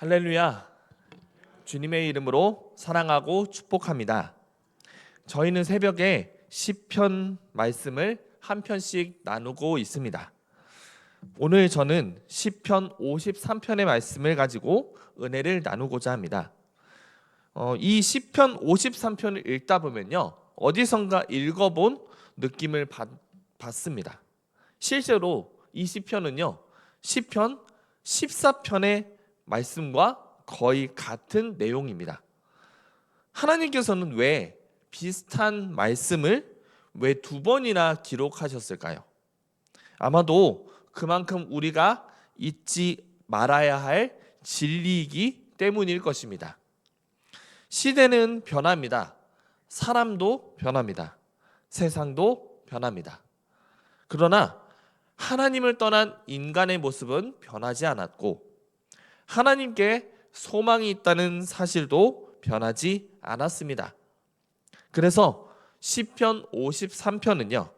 할렐루야. 주님의 이름으로 사랑하고 축복합니다. 저희는 새벽에 시편 말씀을 한 편씩 나누고 있습니다. 오늘 저는 시편 53편의 말씀을 가지고 은혜를 나누고자 합니다. 이 시편 53편을 읽다 보면요, 어디선가 읽어본 느낌을 받습니다. 실제로 이 시편은요, 시편 14편의 말씀과 거의 같은 내용입니다. 하나님께서는 왜 비슷한 말씀을 왜 두 번이나 기록하셨을까요? 아마도 그만큼 우리가 잊지 말아야 할 진리이기 때문일 것입니다. 시대는 변합니다. 사람도 변합니다. 세상도 변합니다. 그러나 하나님을 떠난 인간의 모습은 변하지 않았고, 하나님께 소망이 있다는 사실도 변하지 않았습니다. 그래서 시편 53편은요,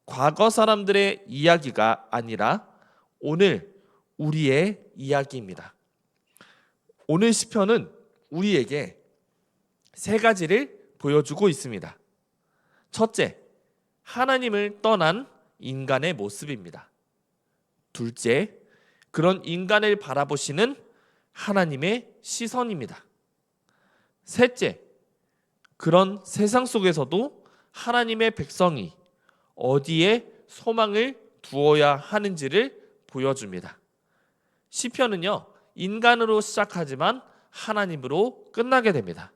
과거 사람들의 이야기가 아니라 오늘 우리의 이야기입니다. 오늘 시편은 우리에게 세 가지를 보여주고 있습니다. 첫째, 하나님을 떠난 인간의 모습입니다. 둘째, 그런 인간을 바라보시는 하나님의 시선입니다. 셋째, 그런 세상 속에서도 하나님의 백성이 어디에 소망을 두어야 하는지를 보여줍니다. 시편은요, 인간으로 시작하지만 하나님으로 끝나게 됩니다.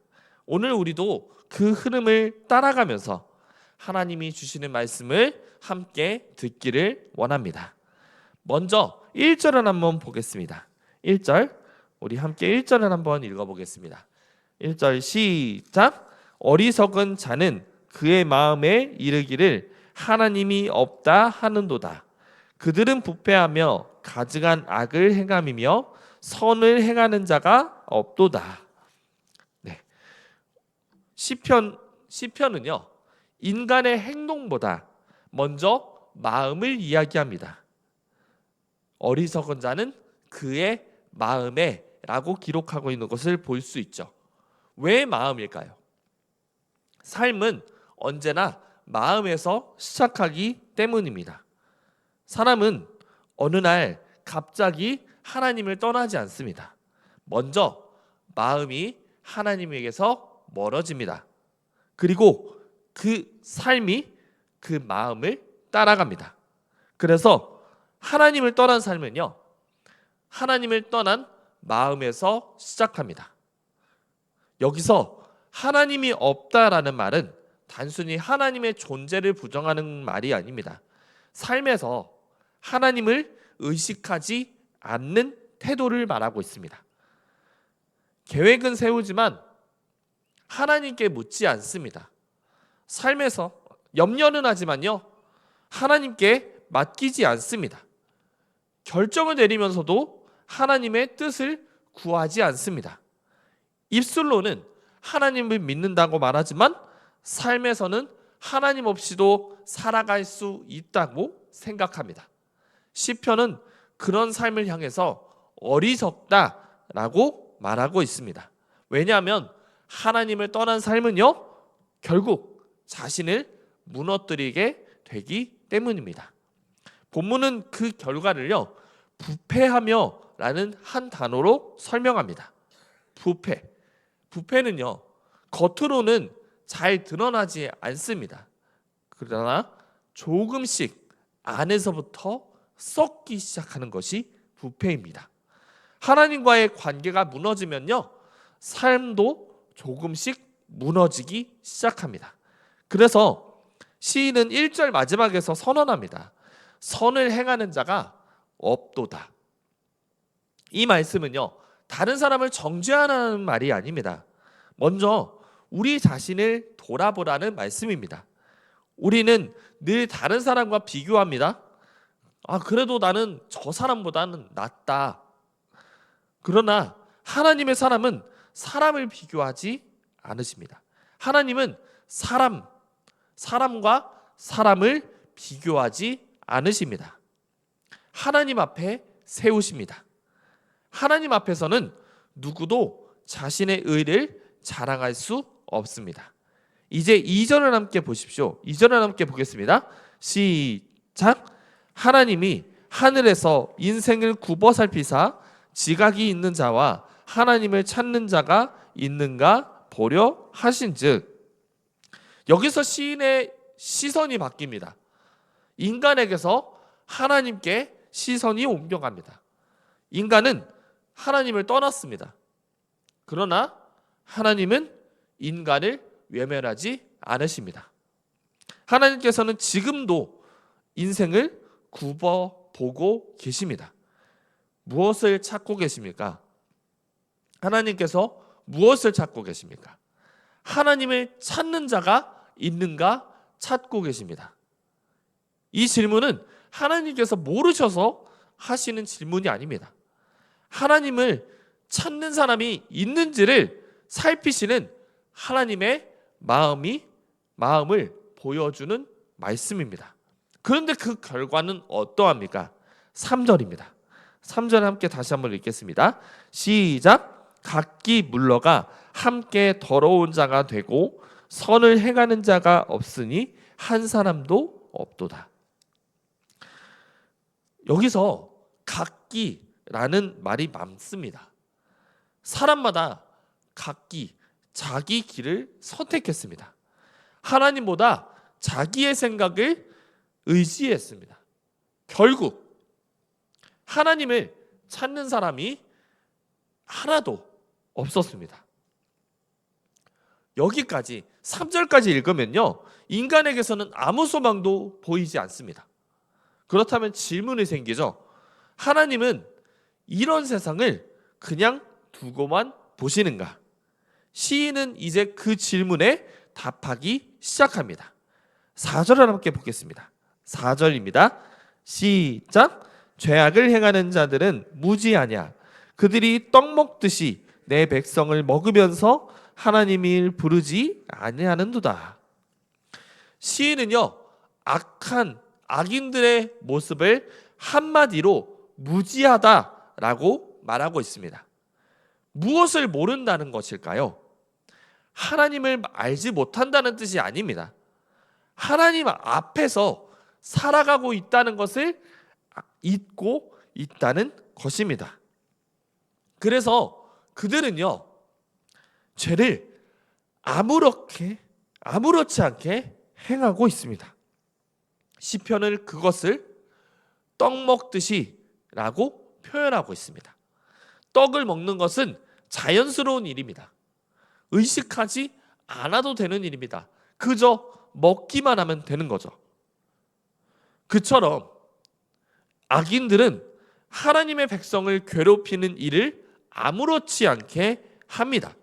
오늘 우리도 그 흐름을 따라가면서 하나님이 주시는 말씀을 함께 듣기를 원합니다. 먼저 1절을 한번 보겠습니다. 1절, 우리 함께 1절을 한번 읽어보겠습니다. 1절 시작. 어리석은 자는 그의 마음에 이르기를 하나님이 없다 하는도다. 그들은 부패하며 가증한 악을 행함이며 선을 행하는 자가 없도다. 네. 시편은요, 인간의 행동보다 먼저 마음을 이야기합니다. 어리석은 자는 그의 마음에 라고 기록하고 있는 것을 볼 수 있죠. 왜 마음일까요? 삶은 언제나 마음에서 시작하기 때문입니다. 사람은 어느 날 갑자기 하나님을 떠나지 않습니다. 먼저 마음이 하나님에게서 멀어집니다. 그리고 그 삶이 그 마음을 따라갑니다. 그래서 하나님을 떠난 삶은요, 하나님을 떠난 마음에서 시작합니다. 여기서 하나님이 없다라는 말은 단순히 하나님의 존재를 부정하는 말이 아닙니다. 삶에서 하나님을 의식하지 않는 태도를 말하고 있습니다. 계획은 세우지만 하나님께 묻지 않습니다. 삶에서 염려는 하지만요, 하나님께 맡기지 않습니다. 결정을 내리면서도 하나님의 뜻을 구하지 않습니다. 입술로는 하나님을 믿는다고 말하지만 삶에서는 하나님 없이도 살아갈 수 있다고 생각합니다. 시편은 그런 삶을 향해서 어리석다라고 말하고 있습니다. 왜냐하면 하나님을 떠난 삶은요, 결국 자신을 무너뜨리게 되기 때문입니다. 본문은 그 결과를요, 부패하며 라는 한 단어로 설명합니다. 부패는요, 겉으로는 잘 드러나지 않습니다. 그러나 조금씩 안에서부터 썩기 시작하는 것이 부패입니다. 하나님과의 관계가 무너지면요, 삶도 조금씩 무너지기 시작합니다. 그래서 시인은 1절 마지막에서 선언합니다. 선을 행하는 자가 없도다. 이 말씀은요, 다른 사람을 정죄하는 말이 아닙니다. 먼저 우리 자신을 돌아보라는 말씀입니다. 우리는 늘 다른 사람과 비교합니다. 그래도 나는 저 사람보다는 낫다. 그러나 하나님의 사람은 사람을 비교하지 않으십니다. 하나님은 사람과 사람을 비교하지 않으십니다. 하나님 앞에 세우십니다. 하나님 앞에서는 누구도 자신의 의를 자랑할 수 없습니다. 이제 2절을 함께 보십시오. 2절을 함께 보겠습니다. 시작. 하나님이 하늘에서 인생을 굽어 살피사 지각이 있는 자와 하나님을 찾는 자가 있는가 보려 하신즉. 여기서 시인의 시선이 바뀝니다. 인간에게서 하나님께 시선이 옮겨갑니다. 인간은 하나님을 떠났습니다. 그러나 하나님은 인간을 외면하지 않으십니다. 하나님께서는 지금도 인생을 굽어 보고 계십니다. 무엇을 찾고 계십니까? 하나님께서 무엇을 찾고 계십니까? 하나님을 찾는 자가 있는가 찾고 계십니다. 이 질문은 하나님께서 모르셔서 하시는 질문이 아닙니다. 하나님을 찾는 사람이 있는지를 살피시는 하나님의 마음을 보여주는 말씀입니다. 그런데 그 결과는 어떠합니까? 3절입니다. 3절 함께 다시 한번 읽겠습니다. 시작. 각기 물러가 함께 더러운 자가 되고 선을 행하는 자가 없으니 한 사람도 없도다. 여기서 각기라는 말이 많습니다. 사람마다 각기 자기 길을 선택했습니다. 하나님보다 자기의 생각을 의지했습니다. 결국 하나님을 찾는 사람이 하나도 없었습니다. 여기까지 3절까지 읽으면요, 인간에게서는 아무 소망도 보이지 않습니다. 그렇다면 질문이 생기죠. 하나님은 이런 세상을 그냥 두고만 보시는가? 시인은 이제 그 질문에 답하기 시작합니다. 4절을 함께 보겠습니다. 4절입니다. 시작. 죄악을 행하는 자들은 무지하냐? 그들이 떡 먹듯이 내 백성을 먹으면서 하나님을 부르지 아니하는도다. 시인은요, 악한 악인들의 모습을 한마디로 무지하다라고 말하고 있습니다. 무엇을 모른다는 것일까요? 하나님을 알지 못한다는 뜻이 아닙니다. 하나님 앞에서 살아가고 있다는 것을 잊고 있다는 것입니다. 그래서 그들은요, 죄를 아무렇지 않게 행하고 있습니다. 시편을 그것을 떡 먹듯이 라고 표현하고 있습니다. 떡을 먹는 것은 자연스러운 일입니다. 의식하지 않아도 되는 일입니다. 그저 먹기만 하면 되는 거죠. 그처럼 악인들은 하나님의 백성을 괴롭히는 일을 아무렇지 않게 합니다.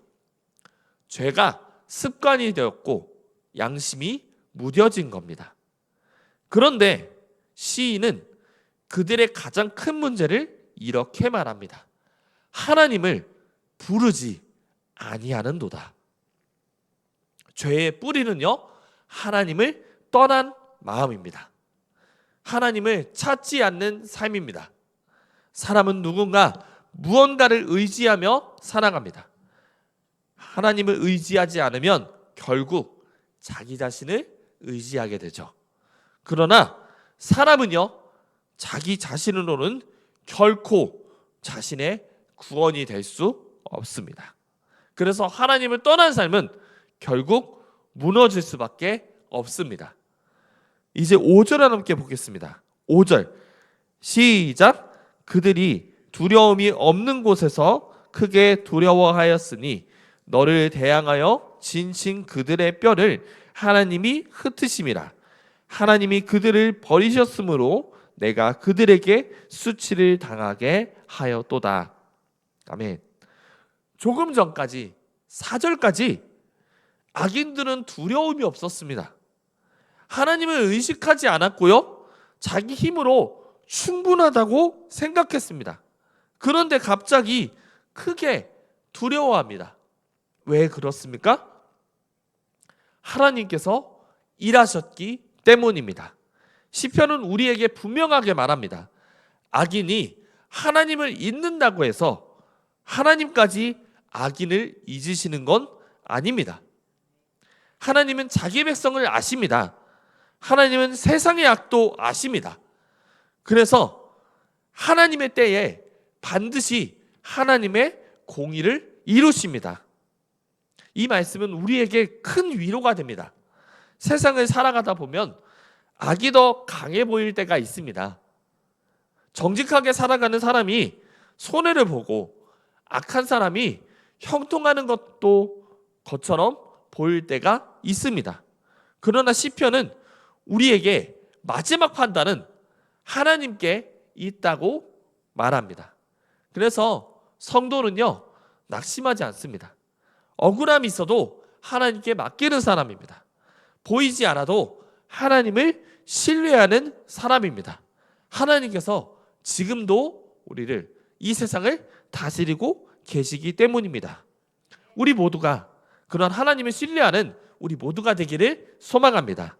죄가 습관이 되었고 양심이 무뎌진 겁니다. 그런데 시인은 그들의 가장 큰 문제를 이렇게 말합니다. 하나님을 부르지 아니하는도다. 죄의 뿌리는요, 하나님을 떠난 마음입니다. 하나님을 찾지 않는 삶입니다. 사람은 누군가 무언가를 의지하며 살아갑니다. 하나님을 의지하지 않으면 결국 자기 자신을 의지하게 되죠. 그러나 사람은요, 자기 자신으로는 결코 자신의 구원이 될 수 없습니다. 그래서 하나님을 떠난 삶은 결국 무너질 수밖에 없습니다. 이제 5절을 함께 보겠습니다. 5절 시작. 그들이 두려움이 없는 곳에서 크게 두려워하였으니 너를 대항하여 진친 그들의 뼈를 하나님이 흩으심이라. 하나님이 그들을 버리셨으므로 내가 그들에게 수치를 당하게 하였도다. 아멘. 조금 전까지 4절까지 악인들은 두려움이 없었습니다. 하나님을 의식하지 않았고요, 자기 힘으로 충분하다고 생각했습니다. 그런데 갑자기 크게 두려워합니다. 왜 그렇습니까? 하나님께서 일하셨기 때문입니다. 시편은 우리에게 분명하게 말합니다. 악인이 하나님을 잊는다고 해서 하나님까지 악인을 잊으시는 건 아닙니다. 하나님은 자기 백성을 아십니다. 하나님은 세상의 악도 아십니다. 그래서 하나님의 때에 반드시 하나님의 공의를 이루십니다. 이 말씀은 우리에게 큰 위로가 됩니다. 세상을 살아가다 보면 악이 더 강해 보일 때가 있습니다. 정직하게 살아가는 사람이 손해를 보고 악한 사람이 형통하는 것처럼 보일 때가 있습니다. 그러나 시편은 우리에게 마지막 판단은 하나님께 있다고 말합니다. 그래서 성도는요, 낙심하지 않습니다. 억울함이 있어도 하나님께 맡기는 사람입니다. 보이지 않아도 하나님을 신뢰하는 사람입니다. 하나님께서 지금도 우리를, 이 세상을 다스리고 계시기 때문입니다. 우리 모두가 그런 하나님을 신뢰하는 우리 모두가 되기를 소망합니다.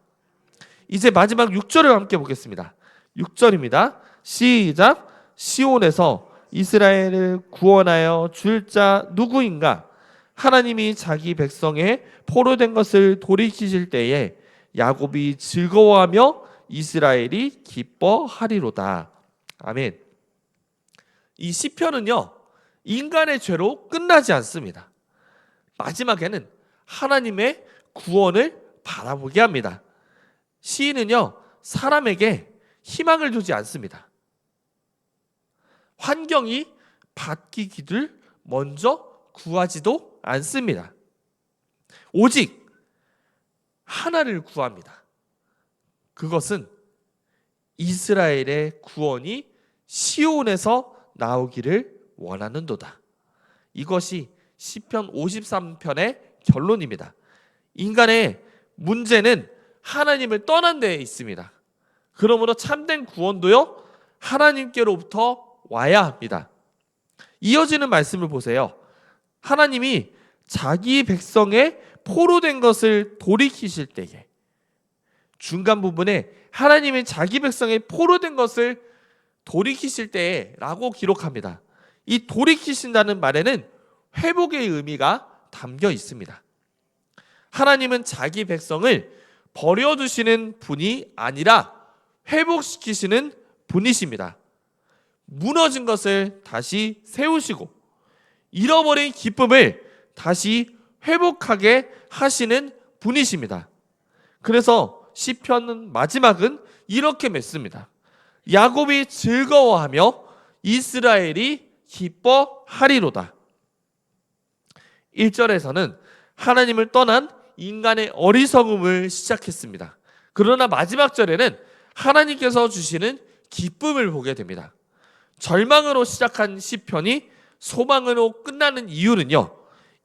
이제 마지막 6절을 함께 보겠습니다. 6절입니다. 시작. 시온에서 이스라엘을 구원하여 줄 자 누구인가? 하나님이 자기 백성의 포로된 것을 돌이키실 때에 야곱이 즐거워하며 이스라엘이 기뻐하리로다. 아멘. 이 시편은요, 인간의 죄로 끝나지 않습니다. 마지막에는 하나님의 구원을 바라보게 합니다. 시인은요, 사람에게 희망을 주지 않습니다. 환경이 바뀌기를 먼저 구하지도 않습니다. 오직 하나를 구합니다. 그것은 이스라엘의 구원이 시온에서 나오기를 원하는도다. 이것이 시편 53편의 결론입니다. 인간의 문제는 하나님을 떠난 데에 있습니다. 그러므로 참된 구원도요, 하나님께로부터 와야 합니다. 이어지는 말씀을 보세요. 하나님이 자기 백성의 포로된 것을 돌이키실 때에, 중간 부분에 하나님이 자기 백성의 포로된 것을 돌이키실 때에 라고 기록합니다. 이 돌이키신다는 말에는 회복의 의미가 담겨 있습니다. 하나님은 자기 백성을 버려두시는 분이 아니라 회복시키시는 분이십니다. 무너진 것을 다시 세우시고 잃어버린 기쁨을 다시 회복하게 하시는 분이십니다. 그래서 시편 마지막은 이렇게 맺습니다. 야곱이 즐거워하며 이스라엘이 기뻐하리로다. 1절에서는 하나님을 떠난 인간의 어리석음을 시작했습니다. 그러나 마지막 절에는 하나님께서 주시는 기쁨을 보게 됩니다. 절망으로 시작한 시편이 소망으로 끝나는 이유는요,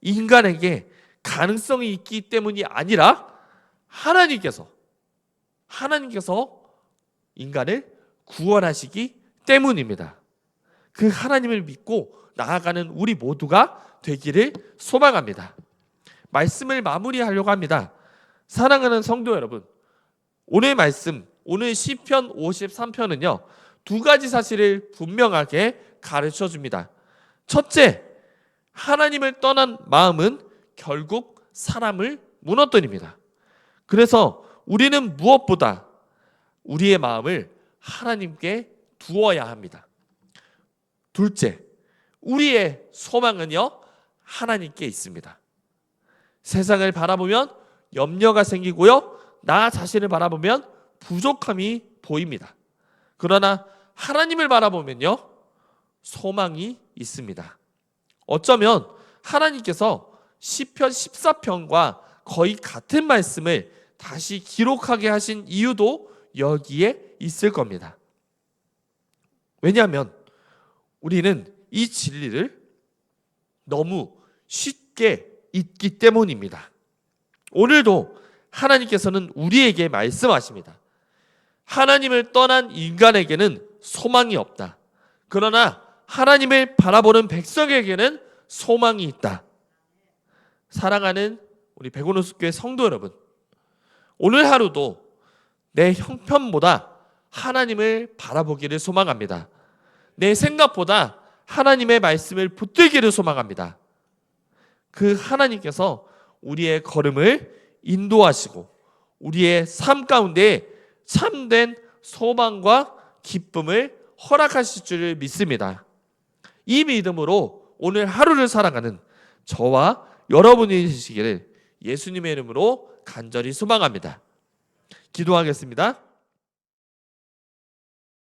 인간에게 가능성이 있기 때문이 아니라 하나님께서 인간을 구원하시기 때문입니다. 그 하나님을 믿고 나아가는 우리 모두가 되기를 소망합니다. 말씀을 마무리하려고 합니다. 사랑하는 성도 여러분, 오늘 말씀, 오늘 시편 53편은요, 두 가지 사실을 분명하게 가르쳐 줍니다. 첫째, 하나님을 떠난 마음은 결국 사람을 무너뜨립니다. 그래서 우리는 무엇보다 우리의 마음을 하나님께 두어야 합니다. 둘째, 우리의 소망은요, 하나님께 있습니다. 세상을 바라보면 염려가 생기고요, 나 자신을 바라보면 부족함이 보입니다. 그러나 하나님을 바라보면요, 소망이 있습니다. 어쩌면 하나님께서 시편 14편과 거의 같은 말씀을 다시 기록하게 하신 이유도 여기에 있을 겁니다. 왜냐하면 우리는 이 진리를 너무 쉽게 잊기 때문입니다. 오늘도 하나님께서는 우리에게 말씀하십니다. 하나님을 떠난 인간에게는 소망이 없다. 그러나 하나님을 바라보는 백성에게는 소망이 있다. 사랑하는 우리 백운호수교회 성도 여러분, 오늘 하루도 내 형편보다 하나님을 바라보기를 소망합니다. 내 생각보다 하나님의 말씀을 붙들기를 소망합니다. 그 하나님께서 우리의 걸음을 인도하시고 우리의 삶 가운데 참된 소망과 기쁨을 허락하실 줄 믿습니다. 이 믿음으로 오늘 하루를 살아가는 저와 여러분이 되시기를 예수님의 이름으로 간절히 소망합니다. 기도하겠습니다.